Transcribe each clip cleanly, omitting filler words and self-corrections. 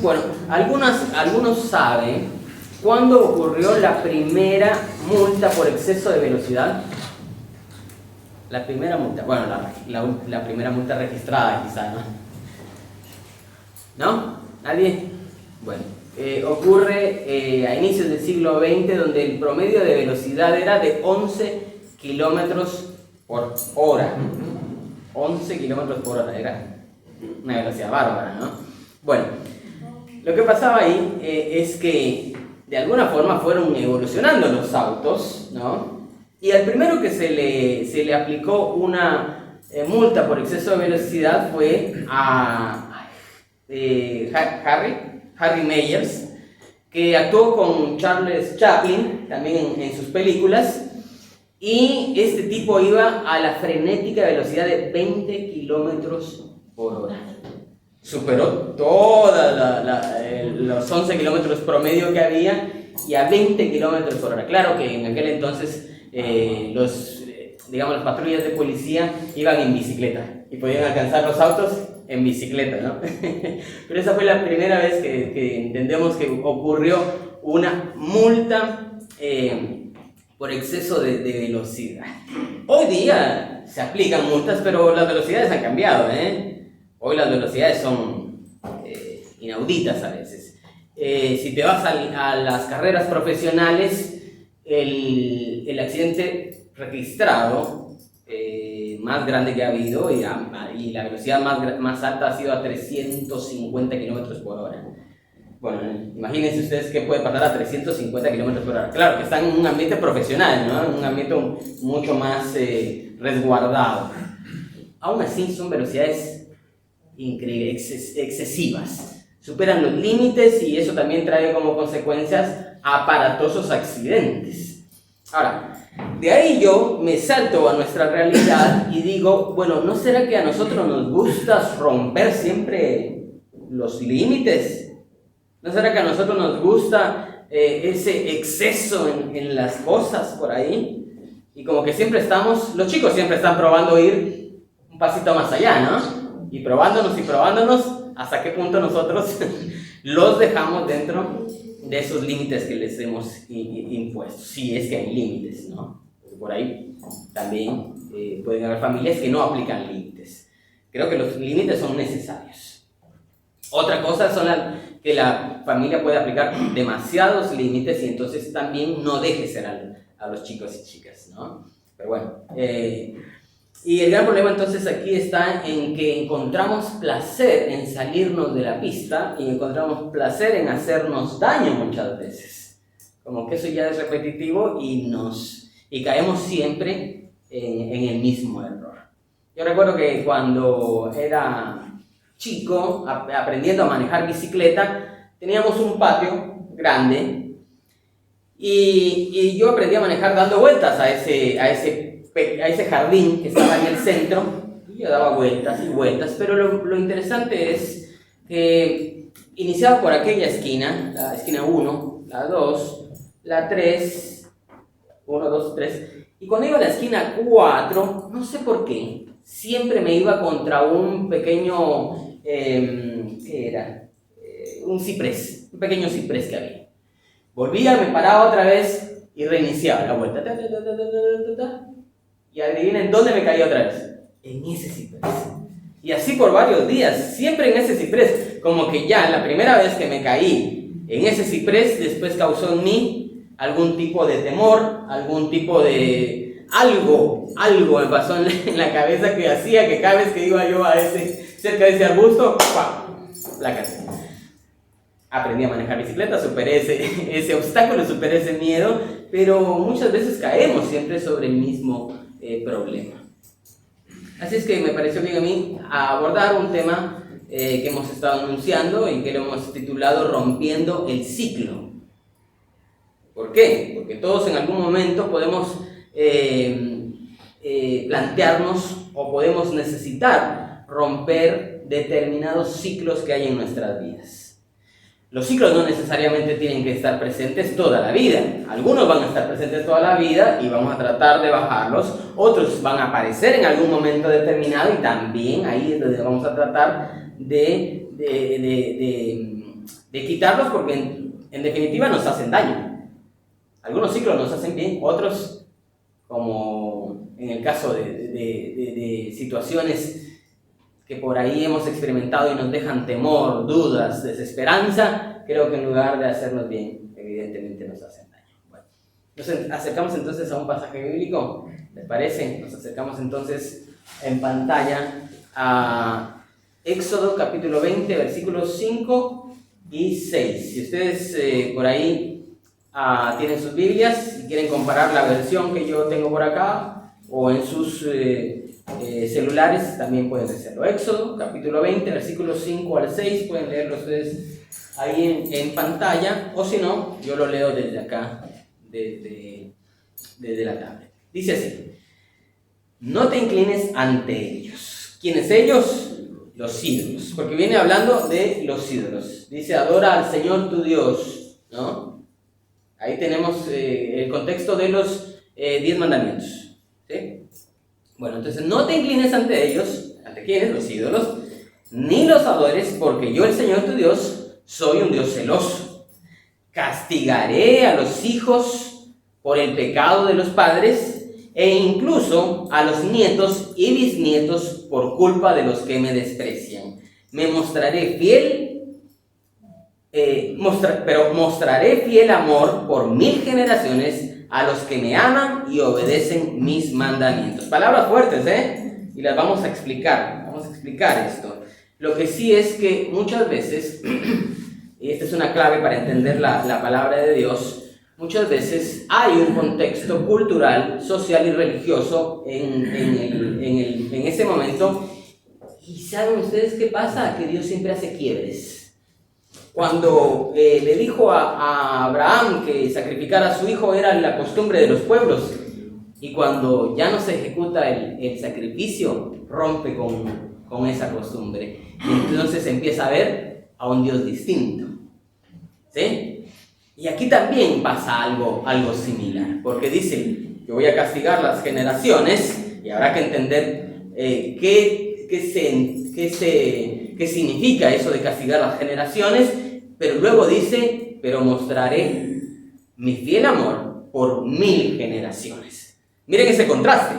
Bueno, algunos saben cuándo ocurrió la primera multa por exceso de velocidad. La primera multa, bueno, la primera multa registrada quizá, ¿no? ¿No? ¿Nadie? Bueno, ocurre a inicios del siglo XX, donde el promedio de velocidad era de 11 kilómetros por hora. 11 kilómetros por hora, era una velocidad bárbara, ¿no? Bueno, lo que pasaba ahí es que de alguna forma fueron evolucionando los autos, ¿no? Y al primero que se le aplicó una multa por exceso de velocidad fue a Harry Meyers, que actuó con Charles Chaplin también en sus películas, y este tipo iba a la frenética velocidad de 20 kilómetros por hora. Superó todos los 11 kilómetros promedio que había y a 20 kilómetros por hora. Claro que en aquel entonces las patrullas de policía iban en bicicleta y podían alcanzar los autos en bicicleta, ¿no? Pero esa fue la primera vez que entendemos que ocurrió una multa por exceso de velocidad. Hoy día se aplican multas, pero las velocidades han cambiado, ¿eh? Hoy las velocidades son inauditas a veces. Si te vas a las carreras profesionales, el accidente registrado más grande que ha habido y la velocidad más alta ha sido a 350 kilómetros por hora. Bueno, imagínense ustedes qué puede pasar a 350 kilómetros por hora. Claro que están en un ambiente profesional, ¿no? En un ambiente mucho más resguardado. Aún así son velocidades increíbles, excesivas. Superan los límites y eso también trae como consecuencias aparatosos accidentes. Ahora, de ahí yo me salto a nuestra realidad y digo, bueno, ¿no será que a nosotros nos gusta romper siempre los límites? ¿No será que a nosotros nos gusta ese exceso en las cosas por ahí? Y como que siempre los chicos siempre están probando ir un pasito más allá, ¿no? Y probándonos hasta qué punto nosotros los dejamos dentro de esos límites que les hemos impuesto, si es que hay límites, ¿no? Porque por ahí también pueden haber familias que no aplican límites. Creo que los límites son necesarios. Otra cosa son que la familia puede aplicar demasiados límites y entonces también no deje ser a los chicos y chicas, ¿no? Pero bueno, y el gran problema entonces aquí está en que encontramos placer en salirnos de la pista y encontramos placer en hacernos daño muchas veces. Como que eso ya es repetitivo y caemos siempre en el mismo error. Yo recuerdo que cuando era chico, aprendiendo a manejar bicicleta, teníamos un patio grande y yo aprendí a manejar dando vueltas a ese jardín que estaba en el centro. Y yo daba vueltas y vueltas, pero lo interesante es que iniciaba por aquella esquina, la esquina 1, la 2, la 3, 1, 2, 3, y cuando iba a la esquina 4, no sé por qué, siempre me iba contra un pequeño, ¿qué era? Un pequeño ciprés que había. Volvía, me paraba otra vez y reiniciaba la vuelta. Y adivinen dónde me caí otra vez. En ese ciprés. Y así por varios días, siempre en ese ciprés. Como que ya la primera vez que me caí en ese ciprés, después causó en mí algún tipo de temor, algún tipo de... Algo me pasó en la cabeza que hacía que cada vez que iba yo cerca de ese arbusto, ¡pam!, la casé. Aprendí a manejar bicicleta, superé ese obstáculo, superé ese miedo, pero muchas veces caemos siempre sobre el mismo problema. Así es que me pareció bien a mí abordar un tema que hemos estado anunciando y que lo hemos titulado Rompiendo el Ciclo. ¿Por qué? Porque todos en algún momento podemos plantearnos o podemos necesitar romper determinados ciclos que hay en nuestras vidas. Los ciclos no necesariamente tienen que estar presentes toda la vida. Algunos van a estar presentes toda la vida y vamos a tratar de bajarlos. Otros van a aparecer en algún momento determinado y también ahí es donde vamos a tratar de de quitarlos porque en definitiva nos hacen daño. Algunos ciclos nos hacen bien, otros, como en el caso de situaciones que por ahí hemos experimentado y nos dejan temor, dudas, desesperanza, creo que en lugar de hacernos bien, evidentemente nos hacen daño. Bueno, nos acercamos entonces a un pasaje bíblico, ¿les parece? Nos acercamos entonces en pantalla a Éxodo capítulo 20, versículos 5 y 6. Si ustedes por ahí tienen sus Biblias y quieren comparar la versión que yo tengo por acá o en sus celulares, también pueden hacerlo. Éxodo capítulo 20, versículos 5 al 6, pueden leerlo ustedes ahí en pantalla, o si no, yo lo leo desde acá, desde la tablet. Dice así: no te inclines ante ellos. ¿Quiénes ellos? Los ídolos, porque viene hablando de los ídolos. Dice: adora al Señor tu Dios, ¿no? Ahí tenemos el contexto de los 10 mandamientos, ¿sí? Bueno, entonces no te inclines ante ellos. ¿Ante quiénes? Los ídolos. Ni los adores, porque yo, el Señor tu Dios, soy un Dios celoso. Castigaré a los hijos por el pecado de los padres, e incluso a los nietos y bisnietos por culpa de los que me desprecian. Me mostraré fiel, mostraré fiel amor por 1000 generaciones a los que me aman y obedecen mis mandamientos. Palabras fuertes, y las vamos a explicar. Vamos a explicar esto. Lo que sí es que muchas veces, y esta es una clave para entender la palabra de Dios, muchas veces hay un contexto cultural, social y religioso en ese momento. ¿Y saben ustedes qué pasa? Que Dios siempre hace quiebres. Cuando le dijo a Abraham que sacrificara a su hijo, era la costumbre de los pueblos. Y cuando ya no se ejecuta el sacrificio, rompe con esa costumbre. Y entonces empieza a ver a un Dios distinto. ¿Sí? Y aquí también pasa algo similar, porque dice que voy a castigar las generaciones, y habrá que entender qué significa eso de castigar las generaciones, pero luego dice: pero mostraré mi fiel amor por 1000 generaciones. Miren ese contraste.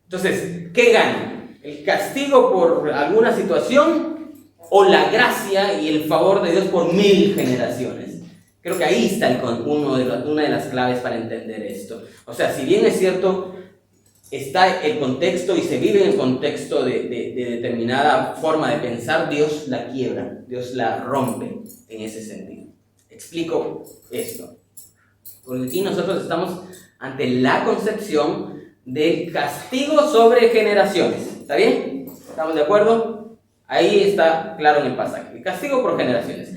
Entonces, ¿qué gana? ¿El castigo por alguna situación o la gracia y el favor de Dios por 1000 generaciones? Creo que ahí está una de las claves para entender esto. O sea, si bien es cierto, está el contexto y se vive en el contexto de determinada forma de pensar, Dios la quiebra, Dios la rompe en ese sentido. Explico esto. Porque aquí nosotros estamos ante la concepción del castigo sobre generaciones. ¿Está bien? ¿Estamos de acuerdo? Ahí está claro en el pasaje. El castigo por generaciones,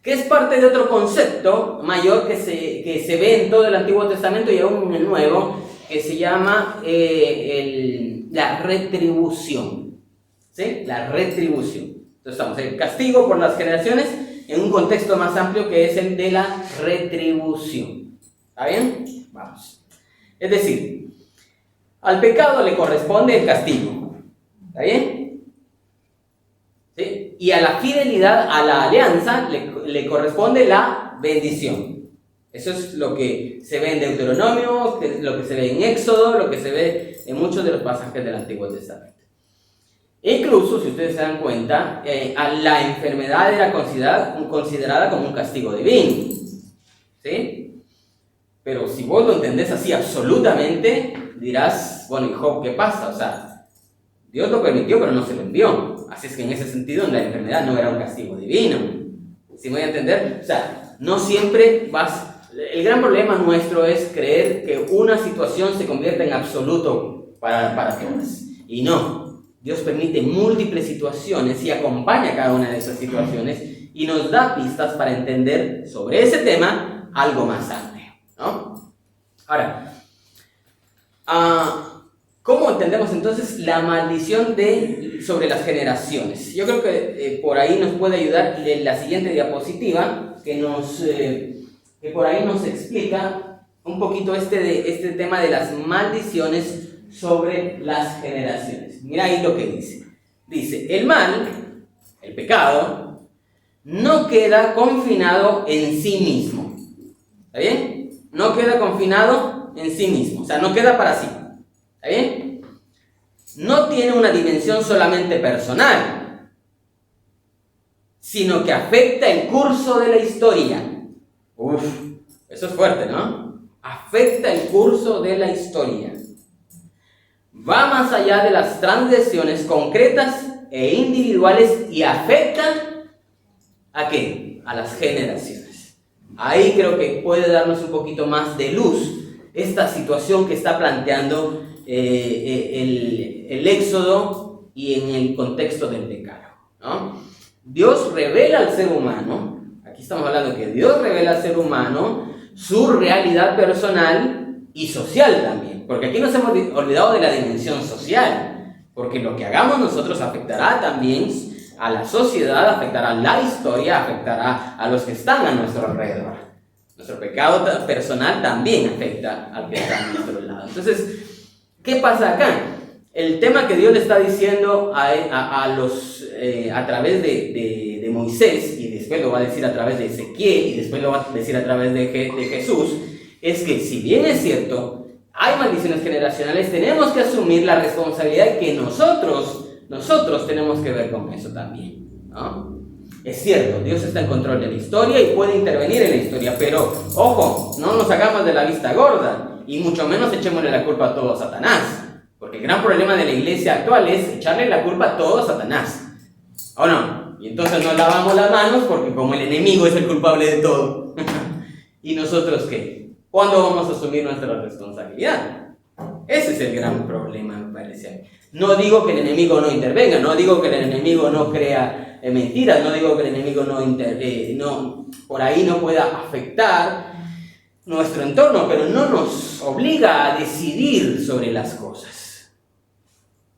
que es parte de otro concepto mayor que se ve en todo el Antiguo Testamento y aún en el Nuevo, que se llama la retribución. ¿Sí? La retribución. Entonces estamos en el castigo por las generaciones en un contexto más amplio que es el de la retribución. ¿Está bien? Vamos. Es decir, al pecado le corresponde el castigo. ¿Está bien? ¿Sí? Y a la fidelidad, a la alianza, le corresponde la bendición. Eso es lo que se ve en Deuteronomio, lo que se ve en Éxodo, lo que se ve en muchos de los pasajes del Antiguo Testamento. Incluso, si ustedes se dan cuenta, la enfermedad era considerada como un castigo divino. ¿Sí? Pero si vos lo entendés así absolutamente, dirás: bueno, ¿y Job qué pasa? O sea, Dios lo permitió, pero no se lo envió. Así es que en ese sentido, la enfermedad no era un castigo divino. ¿Sí me voy a entender? O sea, no siempre vas... El gran problema nuestro es creer que una situación se convierte en absoluto para todas. Y no. Dios permite múltiples situaciones y acompaña cada una de esas situaciones y nos da pistas para entender sobre ese tema algo más amplio, ¿no? Ahora, ¿cómo entendemos entonces la maldición sobre las generaciones? Yo creo que por ahí nos puede ayudar la siguiente diapositiva, que por ahí nos explica un poquito este tema de las maldiciones sobre las generaciones. Mira ahí lo que dice. Dice: el mal, el pecado, no queda confinado en sí mismo. ¿Está bien? No queda confinado en sí mismo, o sea, no queda para sí. ¿Está bien? No tiene una dimensión solamente personal, sino que afecta el curso de la historia. Uf, eso es fuerte, ¿no? Afecta el curso de la historia. Va más allá de las transgresiones concretas e individuales y afecta ¿a qué? A las generaciones. Ahí creo que puede darnos un poquito más de luz esta situación que está planteando el Éxodo y en el contexto del decálogo, ¿no? Dios revela al ser humano, aquí estamos hablando de que Dios revela al ser humano su realidad personal y social también, porque aquí nos hemos olvidado de la dimensión social, porque lo que hagamos nosotros afectará también a la sociedad, afectará a la historia, afectará a los que están a nuestro alrededor. Nuestro pecado personal también afecta al que está a nuestro lado. Entonces, ¿qué pasa acá? El tema que Dios le está diciendo a través de Moisés, y después lo va a decir a través de Ezequiel, y después lo va a decir a través de Jesús, es que si bien es cierto, hay maldiciones generacionales, tenemos que asumir la responsabilidad que nosotros tenemos que ver con eso también, ¿no? Es cierto, Dios está en control de la historia y puede intervenir en la historia, pero ojo, no nos hagamos de la vista gorda y mucho menos echémosle la culpa a todo a Satanás, porque el gran problema de la iglesia actual es echarle la culpa a todo a Satanás, ¿o no? Y entonces nos lavamos las manos porque como el enemigo es el culpable de todo. ¿Y nosotros qué? ¿Cuándo vamos a asumir nuestra responsabilidad? Ese es el gran problema, me parece. No digo que el enemigo no intervenga, no digo que el enemigo no crea mentiras, no digo que el enemigo por ahí no pueda afectar nuestro entorno, pero no nos obliga a decidir sobre las cosas.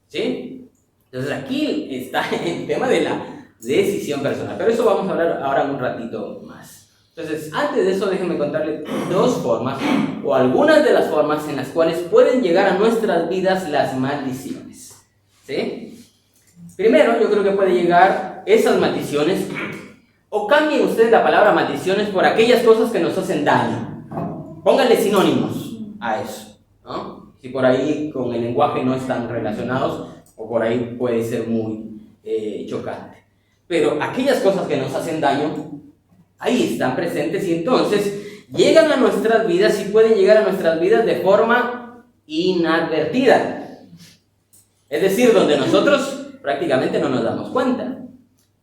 ¿Sí? Entonces aquí está el tema de la decisión personal, pero eso vamos a hablar ahora un ratito más. Entonces, antes de eso, déjenme contarles dos formas, o algunas de las formas en las cuales pueden llegar a nuestras vidas las maldiciones. ¿Sí? Primero, yo creo que puede llegar esas maldiciones, o cambien ustedes la palabra maldiciones por aquellas cosas que nos hacen daño. Pónganle sinónimos a eso, ¿no? Si por ahí con el lenguaje no están relacionados, o por ahí puede ser muy chocante. Pero aquellas cosas que nos hacen daño, ahí están presentes y entonces llegan a nuestras vidas y pueden llegar a nuestras vidas de forma inadvertida. Es decir, donde nosotros prácticamente no nos damos cuenta.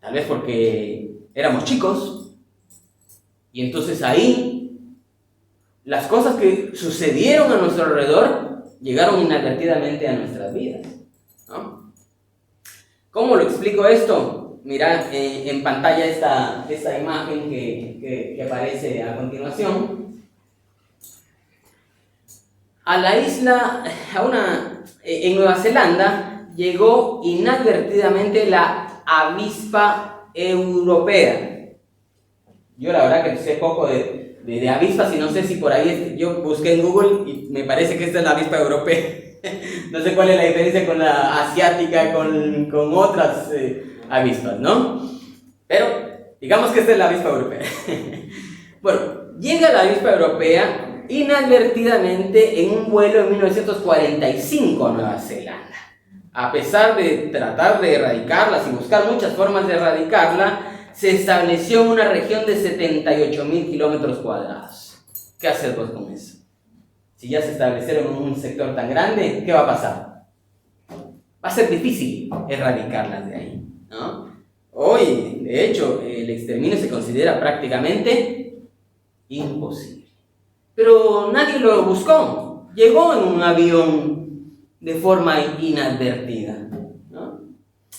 Tal vez porque éramos chicos y entonces ahí las cosas que sucedieron a nuestro alrededor llegaron inadvertidamente a nuestras vidas, ¿no? ¿Cómo lo explico esto? Mirad en pantalla esta imagen que aparece a continuación. A la isla, en Nueva Zelanda, llegó inadvertidamente la avispa europea. Yo la verdad que sé poco de avispas y no sé si por ahí, yo busqué en Google y me parece que esta es la avispa europea. No sé cuál es la diferencia con la asiática, con otras avispas, ¿no? Pero digamos que esta es la avispa europea. Bueno, llega la avispa europea inadvertidamente en un vuelo en 1945 a Nueva Zelanda. A pesar de tratar de erradicarlas y buscar muchas formas de erradicarla, se estableció en una región de 78,000 kilómetros cuadrados. ¿Qué haces vos con eso? Si ya se establecieron en un sector tan grande, ¿qué va a pasar? Va a ser difícil erradicarlas de ahí, ¿no? Hoy, de hecho, el exterminio se considera prácticamente imposible. Pero nadie lo buscó. Llegó en un avión de forma inadvertida, ¿no?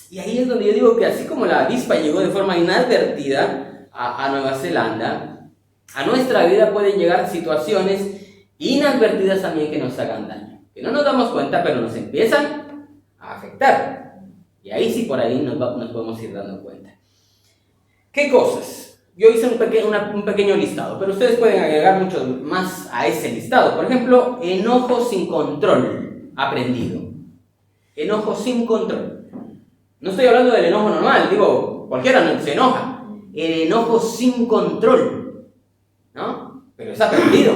Y ahí es donde yo digo que así como la avispa llegó de forma inadvertida a Nueva Zelanda, a nuestra vida pueden llegar situaciones inadvertidas también que nos hagan daño, que no nos damos cuenta, pero nos empiezan a afectar. Y ahí sí, por ahí nos podemos ir dando cuenta. ¿Qué cosas? Yo hice un pequeño listado, pero ustedes pueden agregar mucho más a ese listado. Por ejemplo, enojo sin control aprendido. Enojo sin control. No estoy hablando del enojo normal, digo, cualquiera se enoja. el enojo sin control, ¿no? Pero es aprendido,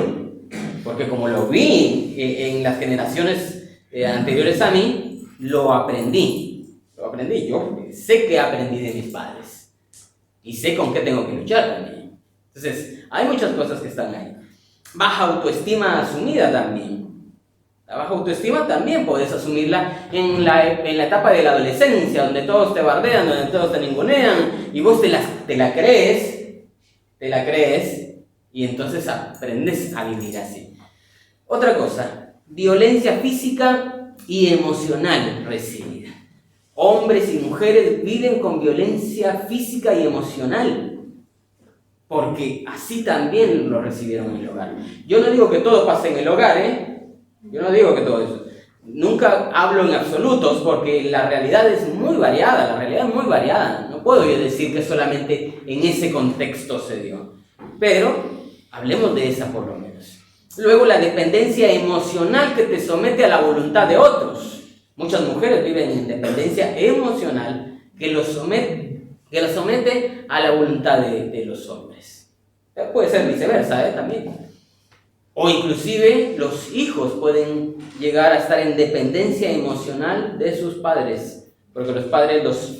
porque como lo vi en las generaciones anteriores a mí, lo aprendí, yo sé que aprendí de mis padres, y sé con qué tengo que luchar también. Entonces, hay muchas cosas que están ahí. Baja autoestima asumida también. La baja autoestima también puedes asumirla en la etapa de la adolescencia, donde todos te bardean, donde todos te ningunean, y vos te la crees, y entonces aprendes a vivir así. Otra cosa, violencia física y emocional recibida. Hombres y mujeres viven con violencia física y emocional, porque así también lo recibieron en el hogar. Yo no digo que todo pase en el hogar, yo no digo que todo eso. Nunca hablo en absolutos porque la realidad es muy variada, No puedo yo decir que solamente en ese contexto se dio. Pero hablemos de esa por lo menos. Luego, la dependencia emocional que te somete a la voluntad de otros. Muchas mujeres viven en dependencia emocional que los somete a la voluntad de los hombres. Puede ser viceversa, también. O inclusive los hijos pueden llegar a estar en dependencia emocional de sus padres, porque los padres los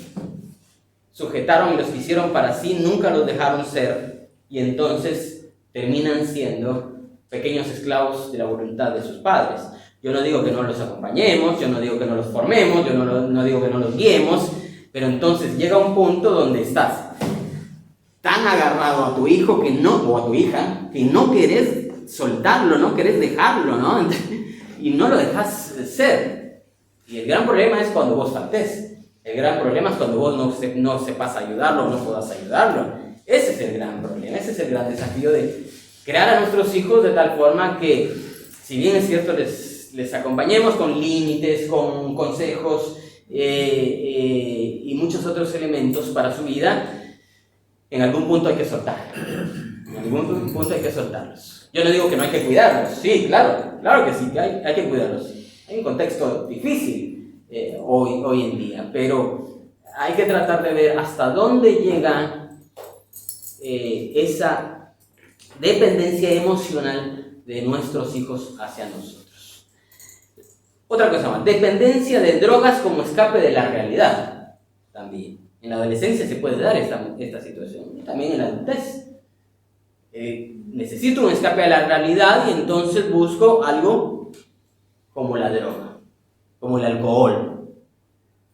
sujetaron y los quisieron para sí, nunca los dejaron ser, y entonces terminan siendo pequeños esclavos de la voluntad de sus padres. Yo no digo que no los acompañemos, yo no digo que no los formemos, yo no digo que no los guiemos, pero entonces llega un punto donde estás tan agarrado a tu hijo o a tu hija que no querés soltarlo, no querés dejarlo, ¿no? Y no lo dejas ser. Y el gran problema es cuando vos faltés. El gran problema es cuando vos no sepas ayudarlo, no puedas ayudarlo. Ese es el gran problema, ese es el gran desafío de crear a nuestros hijos de tal forma que, si bien es cierto, les acompañemos con límites, con consejos y muchos otros elementos para su vida, en algún punto hay que soltar. En algún punto hay que soltarlos. Yo no digo que no hay que cuidarlos. Sí, claro que sí, que hay que cuidarlos. Hay un contexto difícil hoy en día, pero hay que tratar de ver hasta dónde llega esa dependencia emocional de nuestros hijos hacia nosotros. Otra cosa más, dependencia de drogas como escape de la realidad. También en la adolescencia se puede dar esta situación, también en la adultez. Necesito un escape a la realidad y entonces busco algo como la droga, como el alcohol.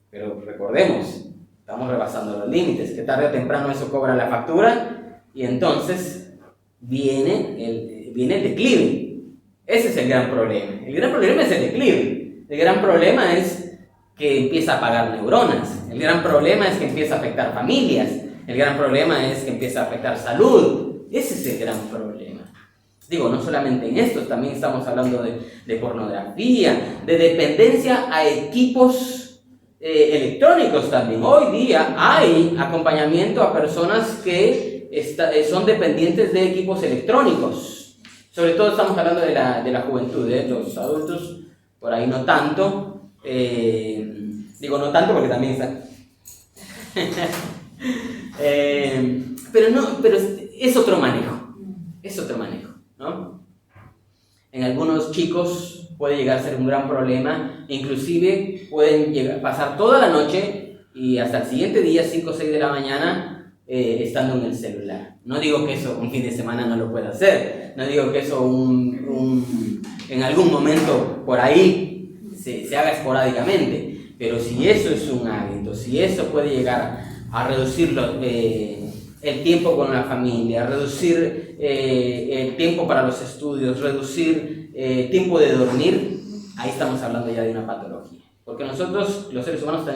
Pero recordemos, estamos rebasando los límites, que tarde o temprano eso cobra la factura y entonces viene el declive. Ese es el gran problema. El gran problema es el declive. El gran problema es que empieza a apagar neuronas. El gran problema es que empieza a afectar familias. El gran problema es que empieza a afectar salud. Ese es el gran problema. Digo, no solamente en esto, también estamos hablando de pornografía, de dependencia a equipos electrónicos también. Hoy día hay acompañamiento a personas que son dependientes de equipos electrónicos. Sobre todo estamos hablando de la juventud, los adultos por ahí no tanto. Digo no tanto porque también están... pero es otro manejo, ¿no? En algunos chicos puede llegar a ser un gran problema, inclusive pueden pasar toda la noche y hasta el siguiente día, 5 o 6 de la mañana, estando en el celular. No digo que eso un fin de semana no lo pueda hacer, no digo que eso en algún momento por ahí se haga esporádicamente, pero si eso es un hábito, si eso puede llegar a reducir el tiempo con la familia, reducir el tiempo para los estudios, reducir tiempo de dormir, ahí estamos hablando ya de una patología. Porque nosotros, los seres humanos,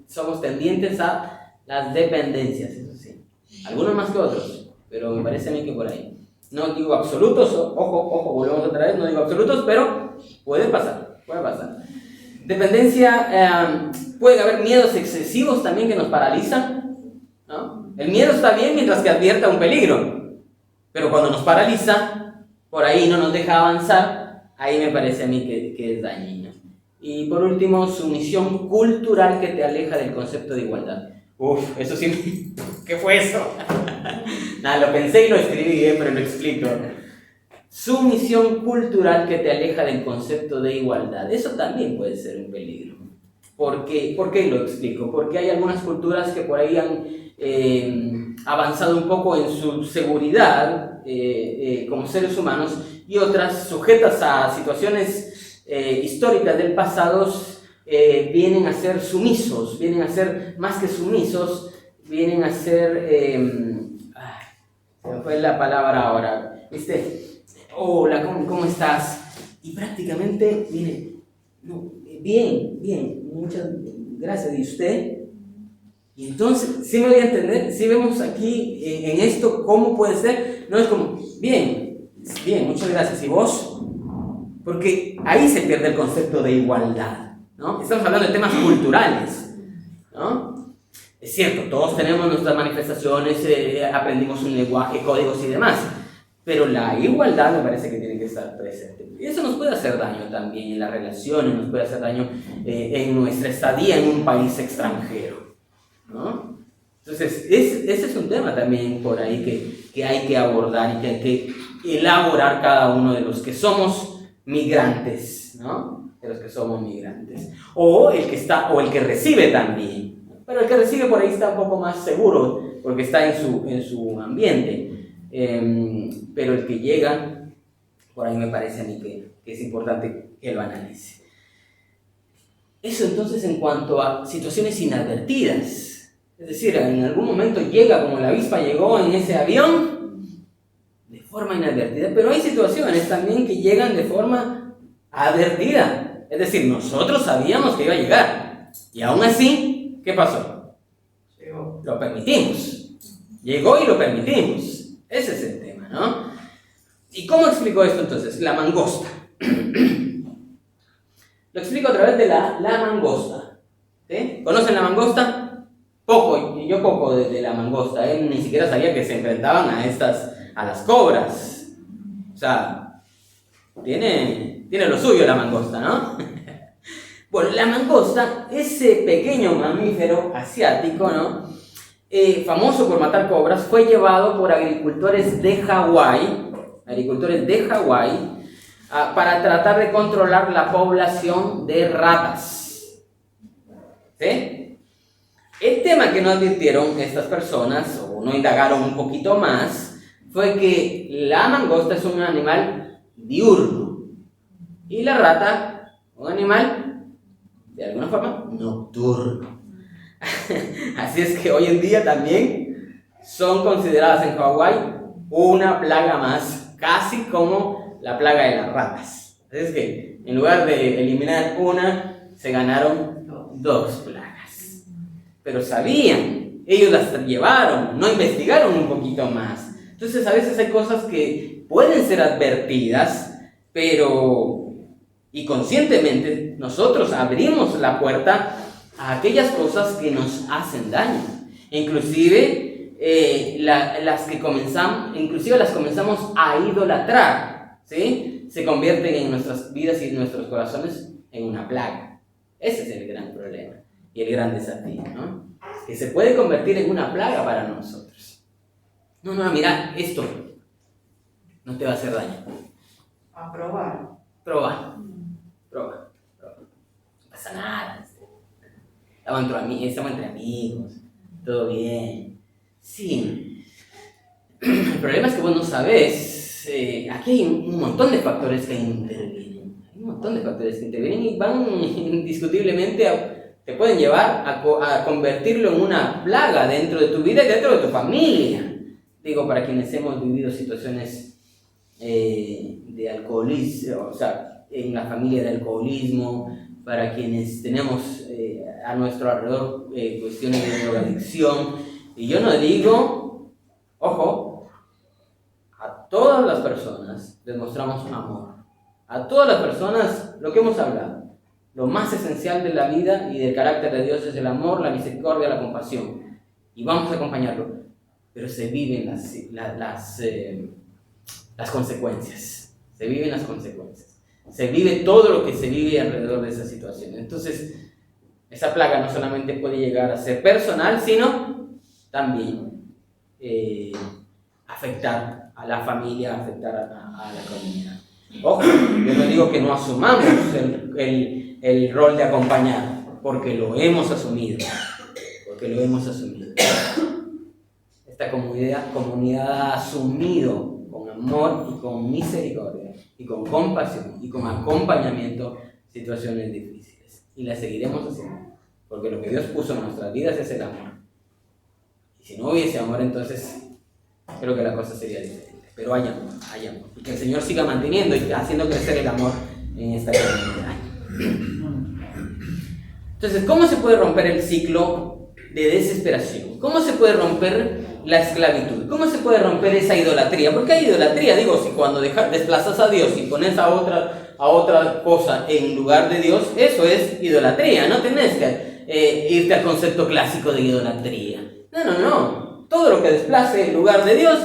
somos tendientes a las dependencias, eso sí. Algunos más que otros, pero me parece a mí que por ahí. No digo absolutos, ojo, volvemos otra vez, no digo absolutos, pero puede pasar. Dependencia, puede haber miedos excesivos también que nos paralizan, ¿no? El miedo está bien mientras que advierta un peligro, pero cuando nos paraliza, por ahí no nos deja avanzar, ahí me parece a mí que es dañino. Y por último, sumisión cultural que te aleja del concepto de igualdad. Uf, eso sí, ¿qué fue eso? Nada, lo pensé y lo escribí, pero lo explico. Sumisión cultural que te aleja del concepto de igualdad. Eso también puede ser un peligro. ¿Por qué lo explico? Porque hay algunas culturas que por ahí han avanzado un poco en su seguridad como seres humanos y otras sujetas a situaciones históricas del pasado vienen a ser sumisos, vienen a ser más que sumisos, vienen a ser... se me fue la palabra ahora, ¿viste? Hola, ¿cómo estás? Y prácticamente viene, no, bien, muchas gracias. ¿Y usted? Y entonces, ¿sí me voy a entender? ¿Sí vemos aquí en esto cómo puede ser? No es como, bien, muchas gracias. ¿Y vos? Porque ahí se pierde el concepto de igualdad, ¿no? Estamos hablando de temas culturales, ¿no? Es cierto, todos tenemos nuestras manifestaciones, aprendimos un lenguaje, códigos y demás, pero la igualdad me parece que tiene que estar presente. Y eso nos puede hacer daño también en las relaciones, nos puede hacer daño en nuestra estadía en un país extranjero, ¿no? Entonces, ese es un tema también por ahí que hay que abordar y que hay que elaborar cada uno de los que somos migrantes, ¿no? De los que somos migrantes. O el que recibe también. Pero el que recibe por ahí está un poco más seguro porque está en su ambiente. Pero el que llega, por ahí me parece a mí que es importante que lo analice. Eso entonces en cuanto a situaciones inadvertidas. Es decir, en algún momento llega como la avispa llegó en ese avión de forma inadvertida, pero hay situaciones también que llegan de forma advertida. Es decir, nosotros sabíamos que iba a llegar y aún así, ¿qué pasó? Llegó. Lo permitimos. Llegó y lo permitimos. Ese es el tema, ¿no? ¿Y cómo explico esto entonces? La mangosta. Lo explico a través de la mangosta. ¿Sí? ¿Conocen la mangosta? Poco, yo poco de la mangosta, ni siquiera sabía que se enfrentaban a las cobras. O sea, tiene lo suyo la mangosta, ¿no? Bueno, la mangosta, ese pequeño mamífero asiático, ¿no? Famoso por matar cobras, fue llevado por agricultores de Hawái, para tratar de controlar la población de ratas. ¿Sí? El tema que no advirtieron estas personas, o no indagaron un poquito más, fue que la mangosta es un animal diurno y la rata, un animal, de alguna forma, nocturno. Así es que hoy en día también son consideradas en Hawái una plaga más, casi como la plaga de las ratas. Así es que en lugar de eliminar una, se ganaron 2 plagas. Pero sabían, ellos las llevaron, no investigaron un poquito más. Entonces a veces hay cosas que pueden ser advertidas, pero y conscientemente nosotros abrimos la puerta a aquellas cosas que nos hacen daño. Inclusive las comenzamos a idolatrar, ¿sí? Se convierten en nuestras vidas y en nuestros corazones en una plaga. Ese es el gran problema y el gran desafío, ¿no? Que se puede convertir en una plaga para nosotros. No, mira, esto no te va a hacer daño. A probar. Proba. No pasa nada. Estamos entre amigos, todo bien. Sí. El problema es que vos no sabés. Aquí hay un montón de factores que intervienen. Y van indiscutiblemente te pueden llevar a convertirlo en una plaga dentro de tu vida y dentro de tu familia. Digo, para quienes hemos vivido situaciones de alcoholismo, o sea, en la familia de alcoholismo, para quienes tenemos a nuestro alrededor cuestiones de drogadicción. Y yo no digo, ojo, a todas las personas les mostramos amor. A todas las personas, lo que hemos hablado, lo más esencial de la vida y del carácter de Dios es el amor, la misericordia, la compasión. Y vamos a acompañarlo. Pero se viven las consecuencias. Se viven las consecuencias. Se vive todo lo que se vive alrededor de esa situación. Entonces, Esa plaga no solamente puede llegar a ser personal, sino también afectar a la familia, afectar a la comunidad. Ojo, yo no digo que no asumamos el rol de acompañar, porque lo hemos asumido. Esta comunidad ha asumido con amor y con misericordia y con compasión y con acompañamiento situaciones difíciles. Y las seguiremos haciendo, porque lo que Dios puso en nuestras vidas es el amor. Y si no hubiese amor, entonces creo que la cosa sería diferente. Pero hay amor. Y que el Señor siga manteniendo y haciendo crecer el amor en esta comunidad. Entonces, ¿cómo se puede romper el ciclo de desesperación? ¿Cómo se puede romper la esclavitud? ¿Cómo se puede romper esa idolatría? Porque hay idolatría, digo, si cuando desplazas a Dios y pones a otra cosa en lugar de Dios, eso es idolatría. No tenés que irte al concepto clásico de idolatría. No. Todo lo que desplace en lugar de Dios,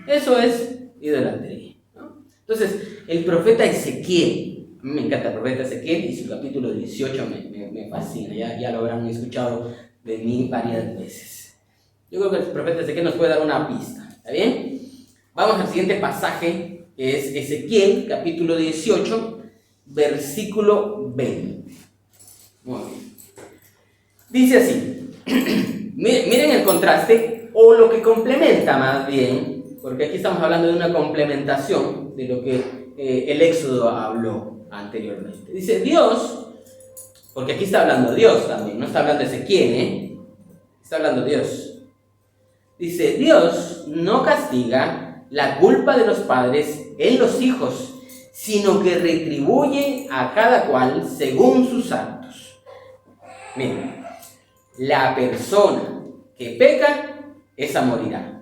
eso es idolatría, ¿no? Entonces, el profeta Ezequiel, a mí me encanta el profeta Ezequiel y su capítulo 18 me fascina, ya lo habrán escuchado de mí varias veces. Yo creo que el profeta Ezequiel nos puede dar una pista, ¿está bien? Vamos al siguiente pasaje, que es Ezequiel, capítulo 18, versículo 20. Muy bien. Dice así, miren el contraste, o lo que complementa más bien, porque aquí estamos hablando de una complementación de lo que el Éxodo habló anteriormente. Dice Dios, porque aquí está hablando Dios también, no está hablando Ezequiel, está hablando Dios. Dice, Dios no castiga la culpa de los padres en los hijos, sino que retribuye a cada cual según sus actos. Miren, la persona que peca, esa morirá.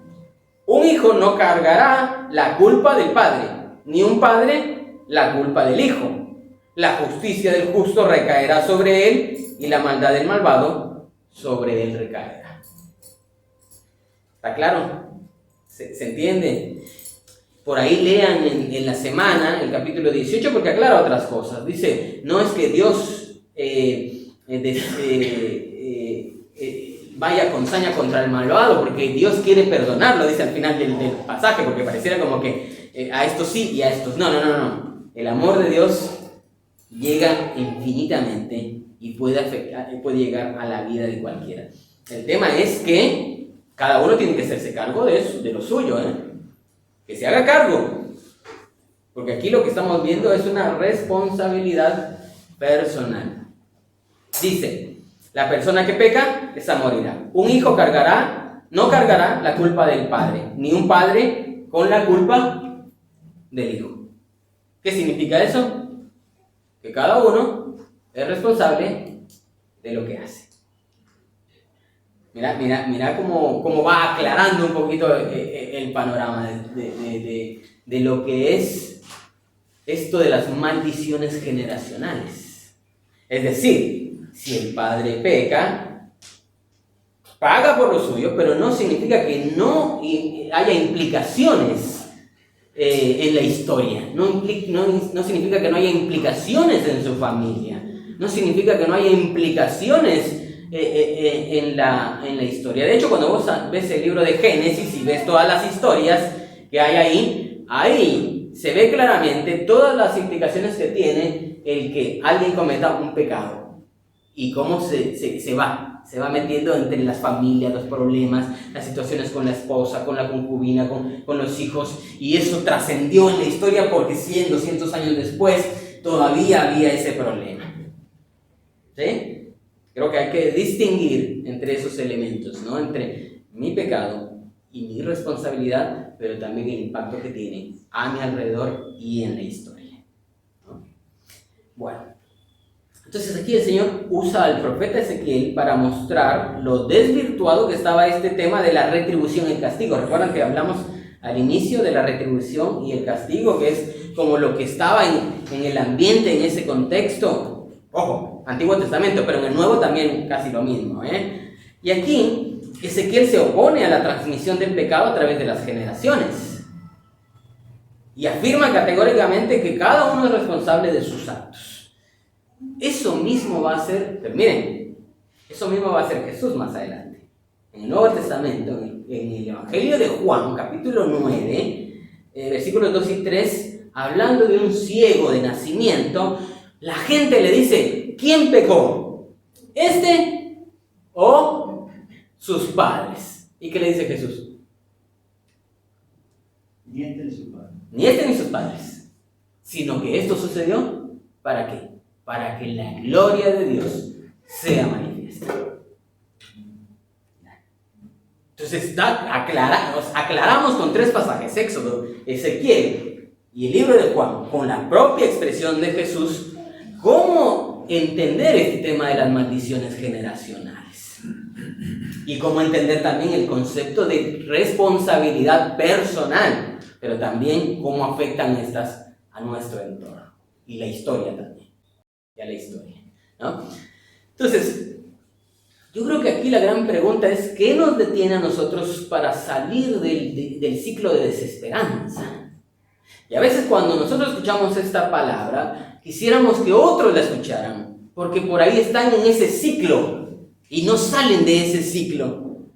Un hijo no cargará la culpa del padre, ni un padre la culpa del hijo. La justicia del justo recaerá sobre él, y la maldad del malvado sobre él recaerá. ¿Está claro? ¿Se entiende? Por ahí lean en la semana el capítulo 18 porque aclara otras cosas. Dice, no es que Dios vaya con saña contra el malvado, porque Dios quiere perdonarlo, dice al final del pasaje, porque pareciera como que a estos sí y a estos no. El amor de Dios llega infinitamente y puede llegar a la vida de cualquiera. El tema es que cada uno tiene que hacerse cargo de eso, de lo suyo, que se haga cargo, porque aquí lo que estamos viendo es una responsabilidad personal. Dice, la persona que peca, esa morirá. Un hijo no cargará la culpa del padre, ni un padre con la culpa del hijo. ¿Qué significa eso? Que cada uno es responsable de lo que hace. Mira cómo va aclarando un poquito el panorama de lo que es esto de las maldiciones generacionales. Es decir, si el padre peca, paga por lo suyo, pero no significa que no haya implicaciones en la historia. No significa que no haya implicaciones en su familia. No significa que no haya implicaciones en la historia. De hecho, cuando vos ves el libro de Génesis y ves todas las historias que hay ahí se ve claramente todas las implicaciones que tiene el que alguien cometa un pecado. Y cómo se va metiendo entre las familias, los problemas, las situaciones con la esposa, con la concubina, con los hijos. Y eso trascendió en la historia porque 100, 200 años después todavía había ese problema. ¿Sí? Creo que hay que distinguir entre esos elementos, ¿no? Entre mi pecado y mi responsabilidad, pero también el impacto que tiene a mi alrededor y en la historia, ¿no? Bueno. Entonces aquí el Señor usa al profeta Ezequiel para mostrar lo desvirtuado que estaba este tema de la retribución y el castigo. Recuerdan que hablamos al inicio de la retribución y el castigo, que es como lo que estaba en el ambiente, en ese contexto. Ojo, Antiguo Testamento, pero en el Nuevo también casi lo mismo, Y aquí Ezequiel se opone a la transmisión del pecado a través de las generaciones y afirma categóricamente que cada uno es responsable de sus actos. Eso mismo va a ser, pero miren, Eso mismo va a hacer Jesús más adelante. En el Nuevo Testamento, en el Evangelio de Juan, capítulo 9, versículos 2 y 3, hablando de un ciego de nacimiento, la gente le dice, ¿quién pecó? ¿Este o sus padres? ¿Y qué le dice Jesús? Ni este ni su padre. Ni este ni sus padres, sino que esto sucedió, ¿para qué? Para que la gloria de Dios sea manifiesta. Entonces aclaramos con 3 pasajes, Éxodo, Ezequiel y el libro de Juan, con la propia expresión de Jesús, cómo entender este tema de las maldiciones generacionales. Y cómo entender también el concepto de responsabilidad personal, pero también cómo afectan estas a nuestro entorno. Y la historia también. Y a la historia, ¿no? Entonces, yo creo que aquí la gran pregunta es, ¿qué nos detiene a nosotros para salir del ciclo de desesperanza? Y a veces cuando nosotros escuchamos esta palabra, quisiéramos que otros la escucharan, porque por ahí están en ese ciclo y no salen de ese ciclo.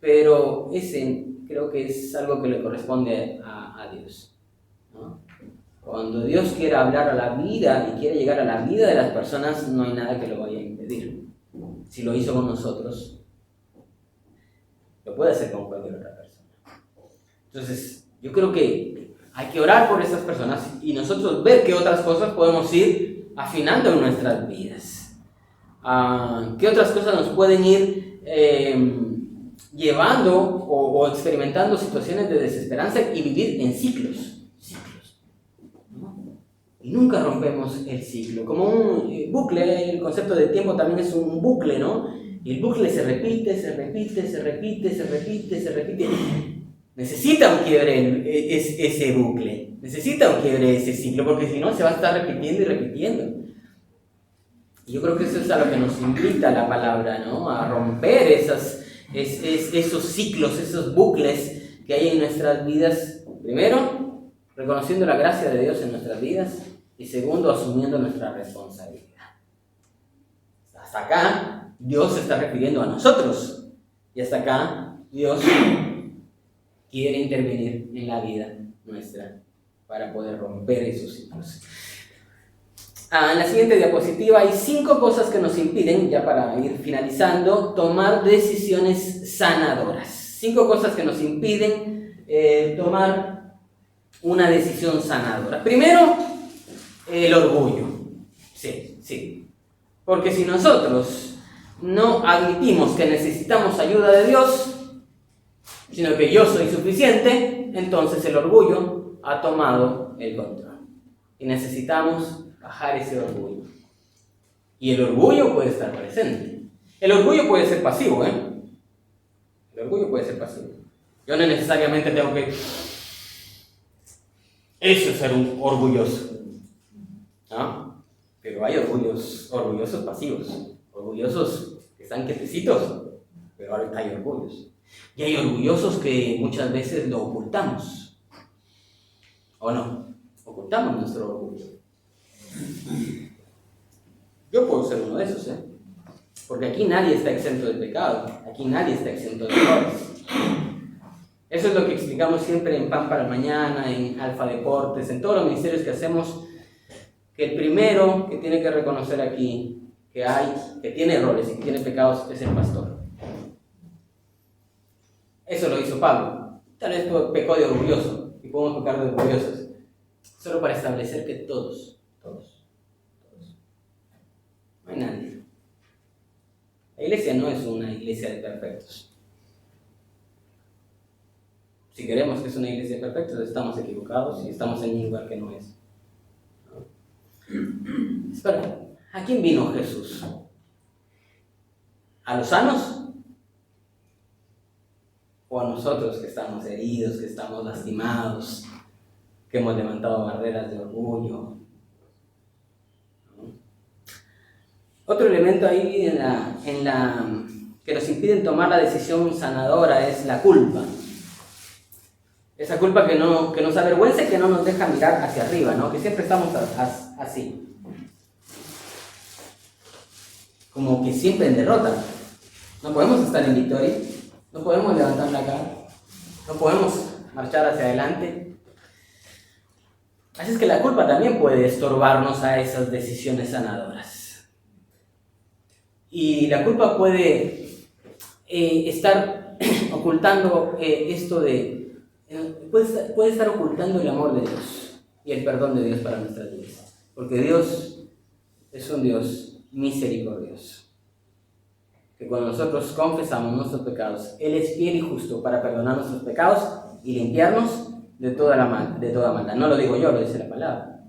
Pero ese creo que es algo que le corresponde a Dios, ¿no? Cuando Dios quiere hablar a la vida y quiere llegar a la vida de las personas, no hay nada que lo vaya a impedir. Si lo hizo con nosotros, lo puede hacer con cualquier otra persona. Entonces, yo creo que hay que orar por esas personas y nosotros ver qué otras cosas podemos ir afinando en nuestras vidas. ¿Qué otras cosas nos pueden ir llevando o experimentando situaciones de desesperanza y vivir en ciclos, ¿no? Y nunca rompemos el ciclo, como un bucle. El concepto de tiempo también es un bucle, ¿no? Y el bucle se repite. Necesita un quiebre ese bucle, necesita un quiebre ese ciclo, porque si no se va a estar repitiendo y repitiendo. Y yo creo que eso es a lo que nos invita la palabra, ¿no? A romper esos ciclos, esos bucles que hay en nuestras vidas. Primero, reconociendo la gracia de Dios en nuestras vidas. Y segundo, asumiendo nuestra responsabilidad. Hasta acá, Dios se está refiriendo a nosotros. Y hasta acá, Dios quiere intervenir en la vida nuestra para poder romper esos ciclos. En la siguiente diapositiva hay 5 cosas que nos impiden, ya para ir finalizando, tomar decisiones sanadoras. 5 cosas que nos impiden tomar una decisión sanadora. Primero, el orgullo. Sí. Porque si nosotros no admitimos que necesitamos ayuda de Dios, sino que yo soy suficiente, entonces el orgullo ha tomado el control. Y necesitamos bajar ese orgullo. Y el orgullo puede estar presente. El orgullo puede ser pasivo, El orgullo puede ser pasivo. Yo no necesariamente tengo que... Eso es ser un orgulloso, ¿no? Pero hay orgullosos pasivos, orgullosos que están quietecitos, pero hay orgullos. Y hay orgullosos que muchas veces lo ocultamos. ¿O no? Ocultamos nuestro orgullo. Yo puedo ser uno de esos, porque aquí nadie está exento de pecado, aquí nadie está exento de errores. Eso es lo que explicamos siempre en Pan para el Mañana, en Alfa Deportes, en todos los ministerios que hacemos, que el primero que tiene que reconocer aquí que tiene errores y que tiene pecados es el pastor. Eso lo hizo Pablo. Tal vez pecó de orgulloso, y podemos pecar de orgullosos, solo para establecer que todos, no hay nadie. La iglesia no es una iglesia de perfectos. Si queremos que es una iglesia de perfectos, estamos equivocados y estamos en un lugar que no es. Espera, ¿a quién vino Jesús? ¿A los sanos? ¿O a nosotros que estamos heridos, que estamos lastimados, que hemos levantado barreras de orgullo? Otro elemento ahí que nos impide tomar la decisión sanadora es la culpa. Esa culpa que nos avergüenza y que no nos deja mirar hacia arriba, ¿no? Que siempre estamos así. como que siempre en derrota. No podemos estar en victoria, no podemos levantar la cara, no podemos marchar hacia adelante. Así es que la culpa también puede estorbarnos a esas decisiones sanadoras. Y la culpa puede estar ocultando puede estar ocultando el amor de Dios y el perdón de Dios para nuestras vidas. Porque Dios es un Dios misericordioso. Que cuando nosotros confesamos nuestros pecados, Él es fiel y justo para perdonar nuestros pecados y limpiarnos de toda maldad. No lo digo yo, lo dice la palabra.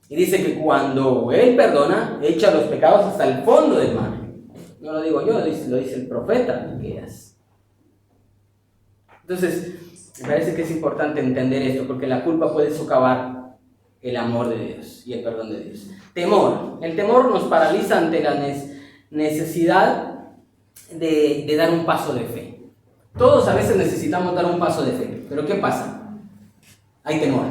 Y dice que cuando Él perdona, echa los pecados hasta el fondo del mar. No lo digo yo, lo dice el profeta Miqueas. Entonces, me parece que es importante entender esto, porque la culpa puede socavar el amor de Dios y el perdón de Dios. Temor. El temor nos paraliza ante la necesidad de dar un paso de fe. Todos a veces necesitamos dar un paso de fe, pero ¿qué pasa? Hay temor.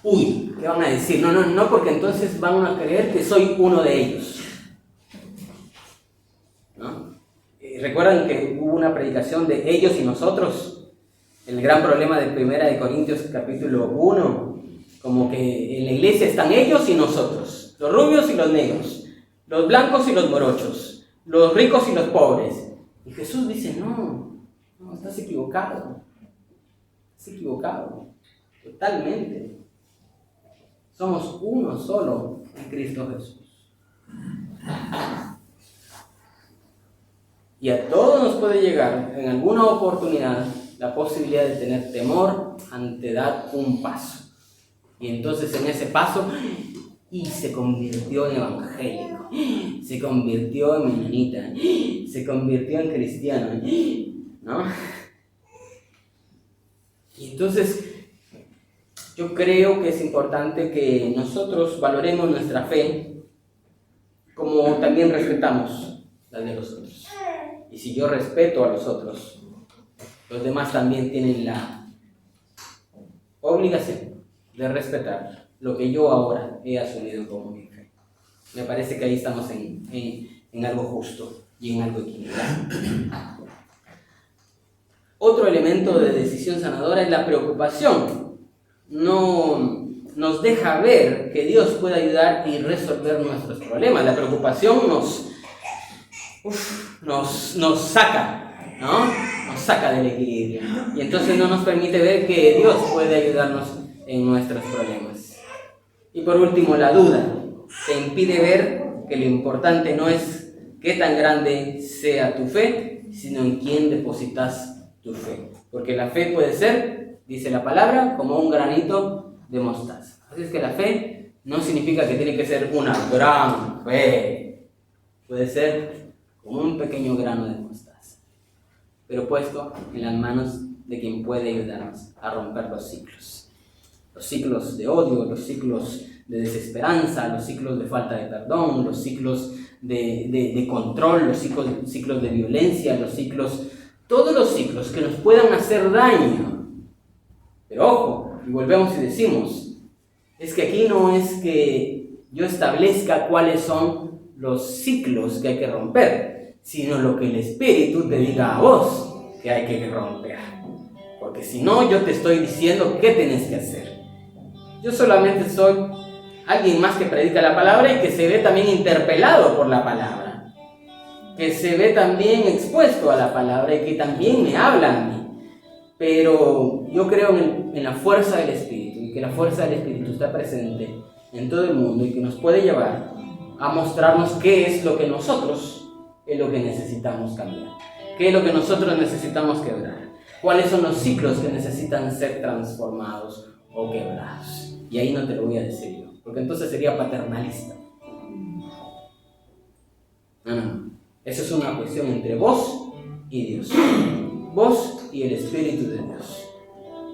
Uy, ¿qué van a decir? No, porque entonces van a creer que soy uno de ellos. ¿No? ¿Recuerdan que hubo una predicación de ellos y nosotros? El gran problema de 1 Corintios capítulo 1, como que en la iglesia están ellos y nosotros, los rubios y los negros, los blancos y los morochos, los ricos y los pobres. Y Jesús dice, no, estás equivocado, totalmente. Somos uno solo en Cristo Jesús. Y a todos nos puede llegar en alguna oportunidad la posibilidad de tener temor ante dar un paso. Y entonces en ese paso, y se convirtió en evangélico, se convirtió en menonita, se convirtió en cristiano, ¿no? Y entonces yo creo que es importante que nosotros valoremos nuestra fe como también respetamos la de los otros. Y si yo respeto a los otros, los demás también tienen la obligación de respetar lo que yo ahora he asumido como mi fe. Me parece que ahí estamos en algo justo y en algo equilibrado. Otro elemento de decisión sanadora es la preocupación. No nos deja ver que Dios puede ayudar y resolver nuestros problemas. La preocupación nos saca, ¿no? Nos saca del equilibrio. Y entonces no nos permite ver que Dios puede ayudarnos en nuestros problemas. Y por último, la duda te impide ver que lo importante no es qué tan grande sea tu fe, sino en quién depositas tu fe. Porque la fe puede ser, dice la palabra, como un granito de mostaza. Así es que la fe no significa que tiene que ser una gran fe. Puede ser como un pequeño grano de mostaza, pero puesto en las manos de quien puede ayudarnos a romper los ciclos de odio, los ciclos de desesperanza, los ciclos de falta de perdón, los ciclos de control, los ciclos de violencia, todos los ciclos que nos puedan hacer daño. Pero ojo, y volvemos y decimos, es que aquí no es que yo establezca cuáles son los ciclos que hay que romper, sino lo que el Espíritu te diga a vos que hay que romper. Porque si no, yo te estoy diciendo qué tenés que hacer. Yo solamente soy alguien más que predica la palabra y que se ve también interpelado por la palabra, que se ve también expuesto a la palabra y que también me habla a mí. Pero yo creo en la fuerza del Espíritu, y que la fuerza del Espíritu está presente en todo el mundo y que nos puede llevar a mostrarnos qué es lo que nosotros necesitamos cambiar, qué es lo que nosotros necesitamos quebrar, cuáles son los ciclos que necesitan ser transformados o quebrados. Y ahí no te lo voy a decir yo, porque entonces sería paternalista. No. Eso es una cuestión entre vos y Dios. Vos y el Espíritu de Dios.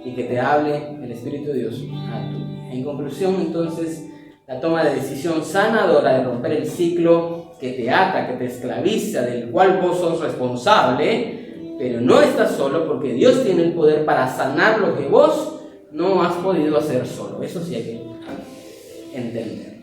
Y que te hable el Espíritu de Dios a tu vida. En conclusión, entonces, la toma de decisión sanadora de romper el ciclo que te ata, que te esclaviza, del cual vos sos responsable, pero no estás solo, porque Dios tiene el poder para sanar lo que vos no has podido hacer solo. Eso sí hay que entender.